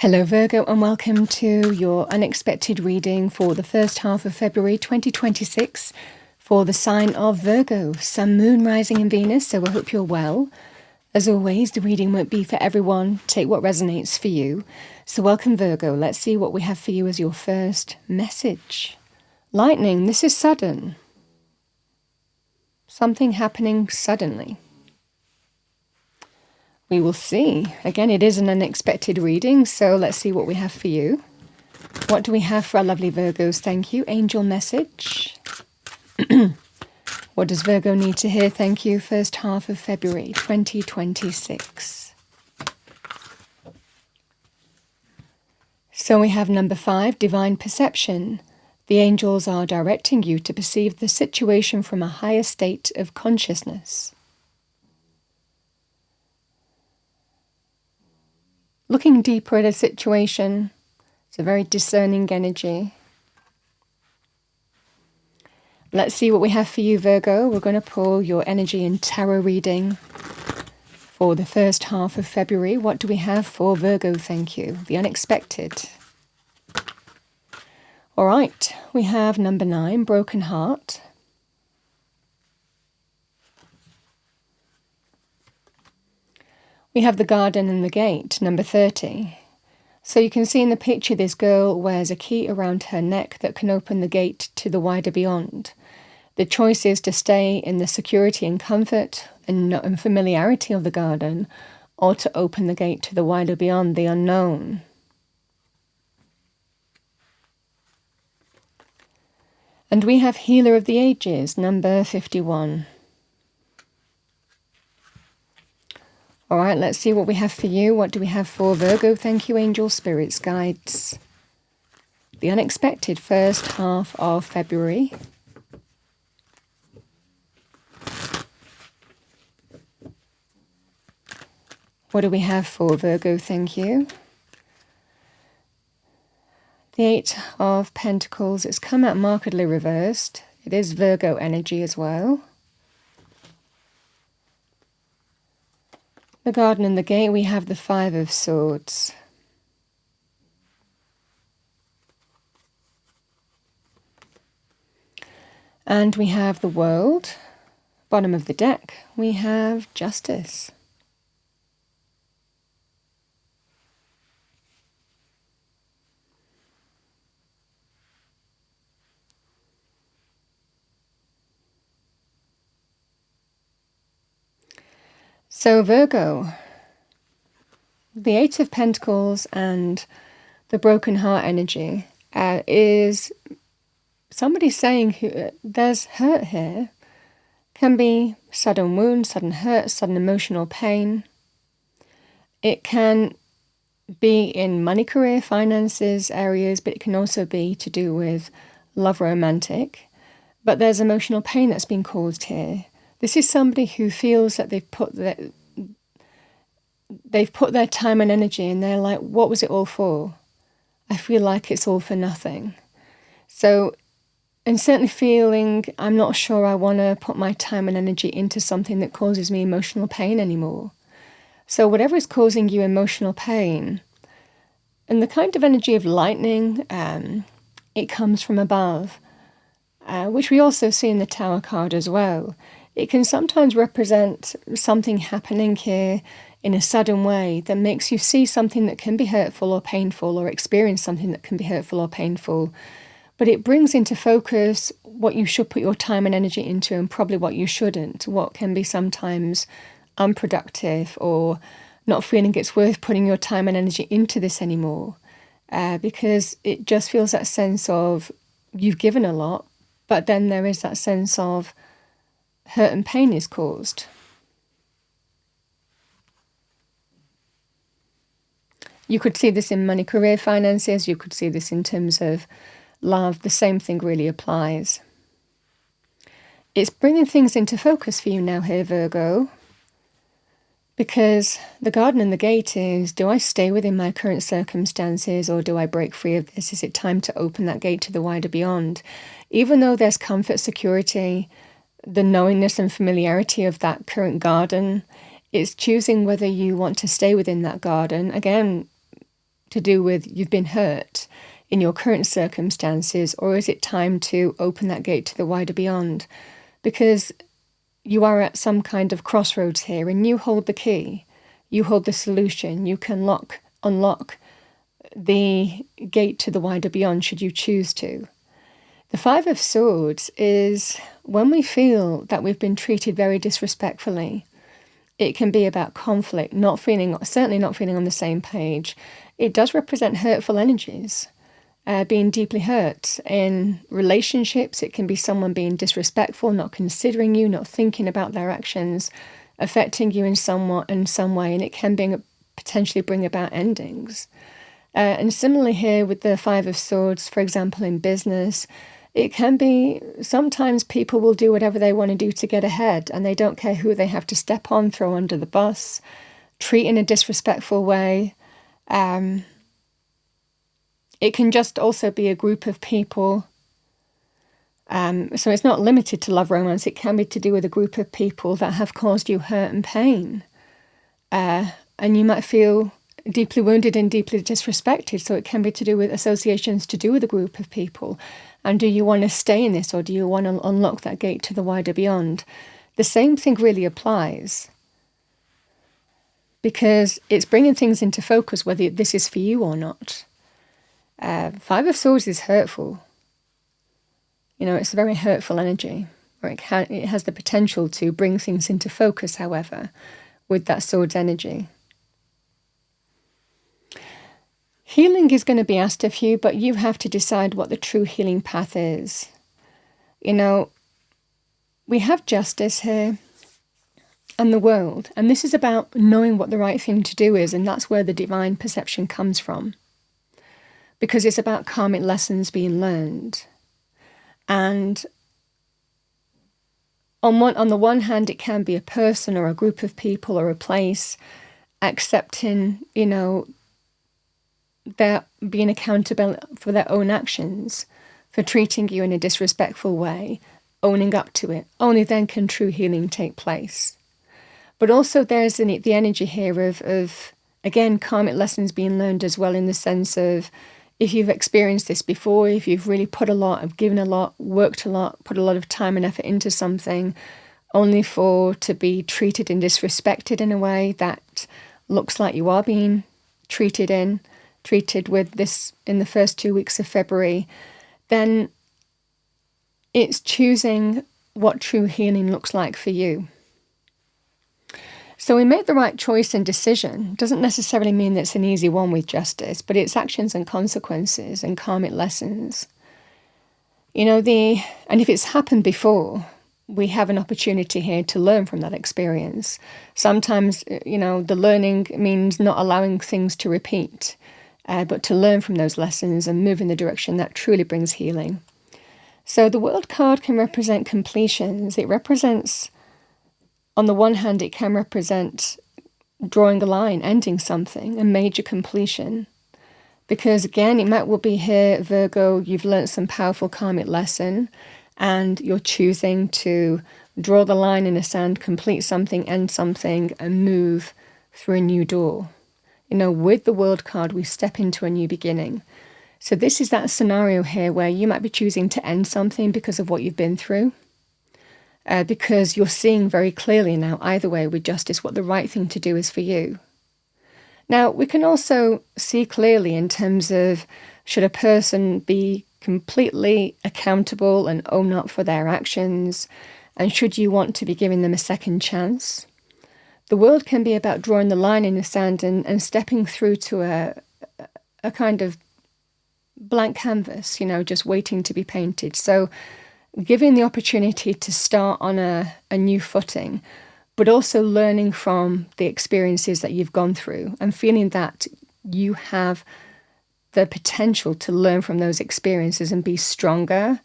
Hello Virgo, and welcome to your unexpected reading for the first half of February 2026 for the sign of Virgo, Sun, Moon, Rising in Venus, so I hope you're well. As always, the reading won't be for everyone. Take what resonates for you. So welcome Virgo, let's see what we have for you as your first message. Lightning, this is sudden. Something happening suddenly. We will see. Again, it is an unexpected reading, so let's see what we have for you. What do we have for our lovely Virgos? Thank you. Angel message. What does Virgo need to hear? Thank you. First half of February 2026. So we have number 5, divine perception. The angels are directing you to perceive the situation from a higher state of consciousness. Looking deeper at a situation, it's a very discerning energy. Let's see what we have for you, Virgo. We're going to pull your energy and tarot reading for the first half of February. What do we have for Virgo? Thank you. The unexpected. All right, we have number 9, broken heart. We have the garden and the gate, number 30. So you can see in the picture this girl wears a key around her neck that can open the gate to the wider beyond. The choice is to stay in the security and comfort and familiarity of the garden, or to open the gate to the wider beyond, the unknown. And we have Healer of the Ages, number 51. All right, let's see what we have for you. What do we have for Virgo? Thank you, angel, spirits, guides. The unexpected first half of February. What do we have for Virgo? Thank you. The 8 of Pentacles. It's come out markedly reversed. It is Virgo energy as well. The garden and the gate, we have the 5 of Swords. And we have the World. Bottom of the deck, we have Justice. So Virgo, the 8 of Pentacles and the broken heart energy is somebody saying there's hurt here. Can be sudden wound, sudden hurt, sudden emotional pain. It can be in money, career, finances areas, but it can also be to do with love, romantic. But there's emotional pain that's been caused here. This is somebody who feels that they've put their time and energy, and they're like, what was it all for? I feel like it's all for nothing. So, and certainly feeling, I'm not sure I want to put my time and energy into something that causes me emotional pain anymore. So whatever is causing you emotional pain, and the kind of energy of lightning, it comes from above, which we also see in the Tower card as well. It can sometimes represent something happening here in a sudden way that makes you see something that can be hurtful or painful, or experience something that can be hurtful or painful. But it brings into focus what you should put your time and energy into, and probably what you shouldn't, what can be sometimes unproductive, or not feeling it's worth putting your time and energy into this anymore. Because it just feels that sense of you've given a lot, but then there is that sense of hurt and pain is caused. You could see this in money, career, finances. You could see this in terms of love. The same thing really applies. It's bringing things into focus for you now here, Virgo, because the garden and the gate is, do I stay within my current circumstances, or do I break free of this? Is it time to open that gate to the wider beyond? Even though there's comfort, security, the knowingness and familiarity of that current garden, it's choosing whether you want to stay within that garden. Again, to do with you've been hurt in your current circumstances, or is it time to open that gate to the wider beyond? Because you are at some kind of crossroads here, and you hold the key. You hold the solution. You can unlock the gate to the wider beyond should you choose to. The Five of Swords is when we feel that we've been treated very disrespectfully. It can be about conflict, certainly not feeling on the same page. It does represent hurtful energies, being deeply hurt. In relationships, it can be someone being disrespectful, not considering you, not thinking about their actions, affecting you in some way, and it can potentially bring about endings. And similarly here with the Five of Swords, for example, in business, it can be sometimes people will do whatever they want to do to get ahead, and they don't care who they have to step on, throw under the bus, treat in a disrespectful way. It can just also be a group of people. So it's not limited to love romance. It can be to do with a group of people that have caused you hurt and pain. And you might feel deeply wounded and deeply disrespected. So it can be to do with associations to do with a group of people. And do you want to stay in this, or do you want to unlock that gate to the wider beyond? The same thing really applies, because it's bringing things into focus whether this is for you or not. Five of Swords is hurtful. It's a very hurtful energy, or it has the potential to bring things into focus, however, with that Swords energy. Healing is going to be asked of you, but you have to decide what the true healing path is. We have Justice here and the World, and this is about knowing what the right thing to do is, and that's where the divine perception comes from. Because it's about karmic lessons being learned. And on the one hand, it can be a person or a group of people or a place accepting, they're being accountable for their own actions, for treating you in a disrespectful way, owning up to it. Only then can true healing take place. But also there's the energy here of, again, karmic lessons being learned as well, in the sense of, if you've experienced this before, if you've really put a lot, have given a lot, worked a lot, put a lot of time and effort into something, only to be treated and disrespected in a way that looks like you are being treated with this in the first 2 weeks of February, then it's choosing what true healing looks like for you. So we make the right choice and decision. Doesn't necessarily mean that it's an easy one with Justice, but it's actions and consequences and karmic lessons. And if it's happened before, we have an opportunity here to learn from that experience. Sometimes, the learning means not allowing things to repeat, but to learn from those lessons and move in the direction that truly brings healing. So the World card can represent completions. It represents, on the one hand, it can represent drawing a line, ending something, a major completion. Because again, it might well be here, Virgo, you've learnt some powerful karmic lesson and you're choosing to draw the line in the sand, complete something, end something, and move through a new door. With the World card, we step into a new beginning. So this is that scenario here where you might be choosing to end something because of what you've been through. Because you're seeing very clearly now, either way with Justice, what the right thing to do is for you. Now, we can also see clearly in terms of, should a person be completely accountable and own up for their actions, and should you want to be giving them a second chance? The World can be about drawing the line in the sand and stepping through to a kind of blank canvas, just waiting to be painted. So giving the opportunity to start on a new footing, but also learning from the experiences that you've gone through and feeling that you have the potential to learn from those experiences and be stronger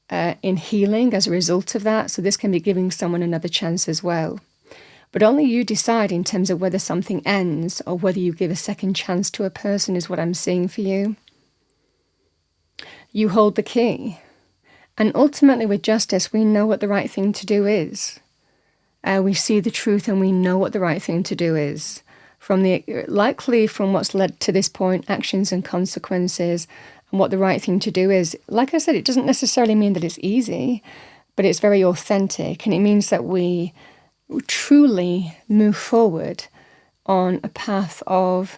in healing as a result of that. So this can be giving someone another chance as well. But only you decide in terms of whether something ends or whether you give a second chance to a person is what I'm seeing for you. You hold the key. And ultimately with Justice, we know what the right thing to do is. We see the truth and we know what the right thing to do is. likely from what's led to this point, actions and consequences, and what the right thing to do is. Like I said, it doesn't necessarily mean that it's easy, but it's very authentic, and it means that we truly move forward on a path of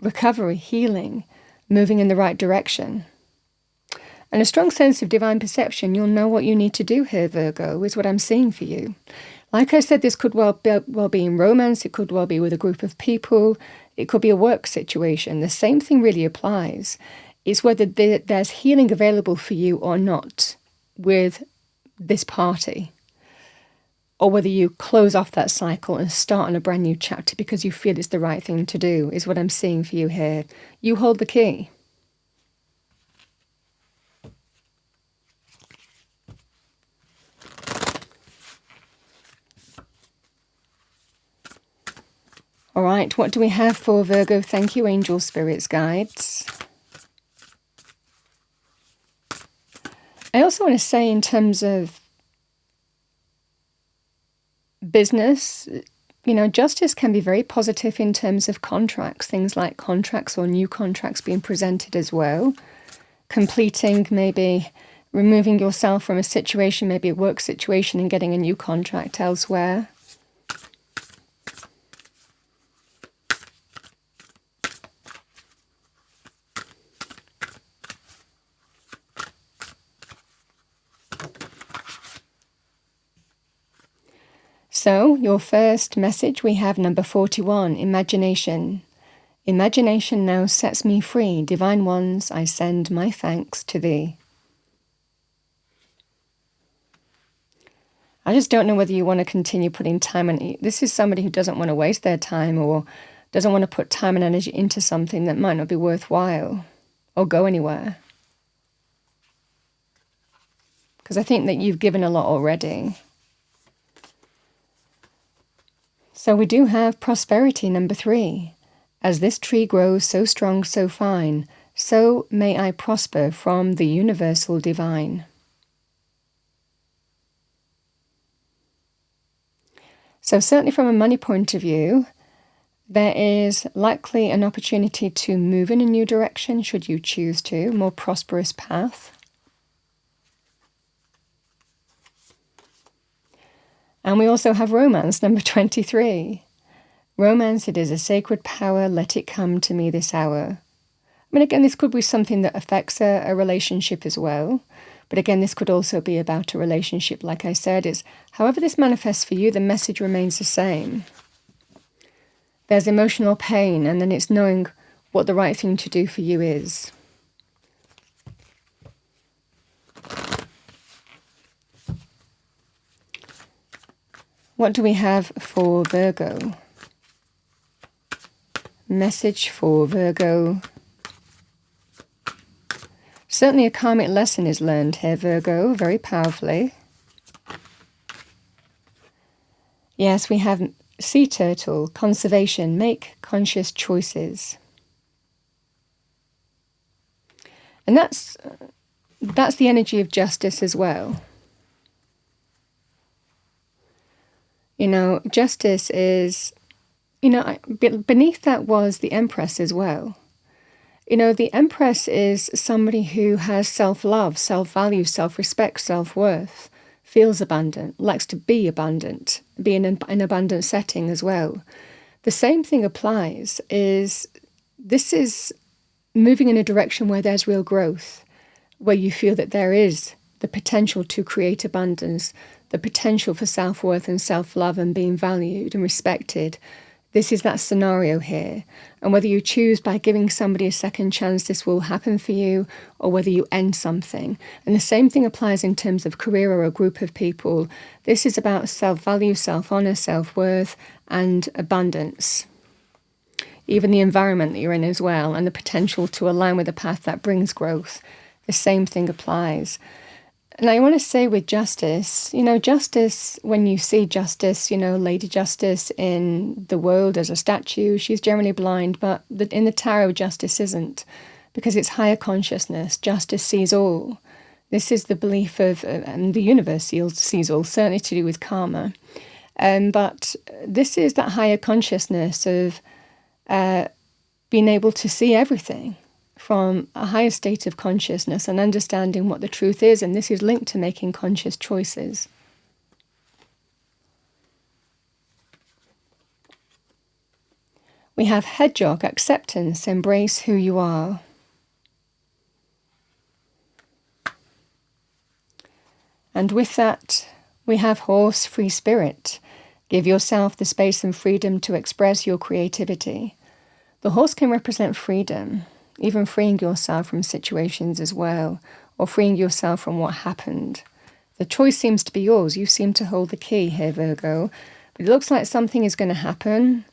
recovery, healing, moving in the right direction. And a strong sense of divine perception, you'll know what you need to do here, Virgo, is what I'm seeing for you. Like I said, this could well be in romance, it could well be with a group of people, it could be a work situation. The same thing really applies. It's whether there's healing available for you or not with this party, or whether you close off that cycle and start on a brand new chapter because you feel it's the right thing to do, is what I'm seeing for you here. You hold the key. All right, what do we have for Virgo? Thank you, angel spirits, guides. I also want to say, in terms of business, justice can be very positive in terms of contracts, things like contracts or new contracts being presented as well. Completing, maybe removing yourself from a situation, maybe a work situation, and getting a new contract elsewhere. So, your first message, we have number 41, imagination. Imagination now sets me free. Divine ones, I send my thanks to thee. I just don't know whether you want to continue putting time on it. This is somebody who doesn't want to waste their time, or doesn't want to put time and energy into something that might not be worthwhile or go anywhere. Because I think that you've given a lot already. So we do have prosperity, number 3. As this tree grows so strong, so fine, so may I prosper from the universal divine. So certainly from a money point of view, there is likely an opportunity to move in a new direction, should you choose to, more prosperous path. And we also have romance, number 23. Romance, it is a sacred power, let it come to me this hour. I mean, again, this could be something that affects a relationship as well. But again, this could also be about a relationship. Like I said, it's however this manifests for you, the message remains the same. There's emotional pain, and then it's knowing what the right thing to do for you is. What do we have for Virgo? Message for Virgo. Certainly a karmic lesson is learned here, Virgo, very powerfully. Yes, we have sea turtle, conservation, make conscious choices. And that's the energy of justice as well. Justice is, beneath that was the Empress as well. The Empress is somebody who has self-love, self-value, self-respect, self-worth, feels abundant, likes to be abundant, be in an abundant setting as well. The same thing applies, this is moving in a direction where there's real growth, where you feel that there is the potential to create abundance, the potential for self-worth and self-love and being valued and respected. This is that scenario here. And whether you choose by giving somebody a second chance, this will happen for you, or whether you end something. And the same thing applies in terms of career or a group of people. This is about self-value, self-honor, self-worth, and abundance. Even the environment that you're in as well, and the potential to align with a path that brings growth. The same thing applies. And I want to say with justice, justice, when you see justice, Lady Justice in the world as a statue, she's generally blind, but in the tarot, justice isn't, because it's higher consciousness. Justice sees all. This is the belief of, and the universe sees all, certainly to do with karma. But this is that higher consciousness of being able to see everything from a higher state of consciousness and understanding what the truth is, and this is linked to making conscious choices. We have hedgehog, acceptance, embrace who you are. And with that, we have horse, free spirit. Give yourself the space and freedom to express your creativity. The horse can represent freedom, even freeing yourself from situations as well, or freeing yourself from what happened. The choice seems to be yours. You seem to hold the key here, Virgo. But it looks like something is going to happen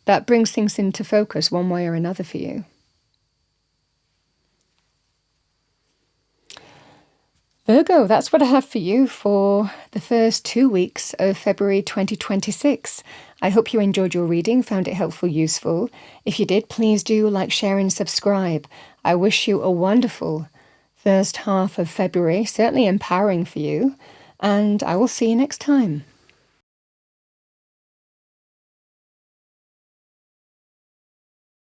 that brings things into focus one way or another for you. Virgo, that's what I have for you for the first 2 weeks of February 2026. I hope you enjoyed your reading, found it helpful, useful. If you did, please do like, share and subscribe. I wish you a wonderful first half of February, certainly empowering for you, and I will see you next time.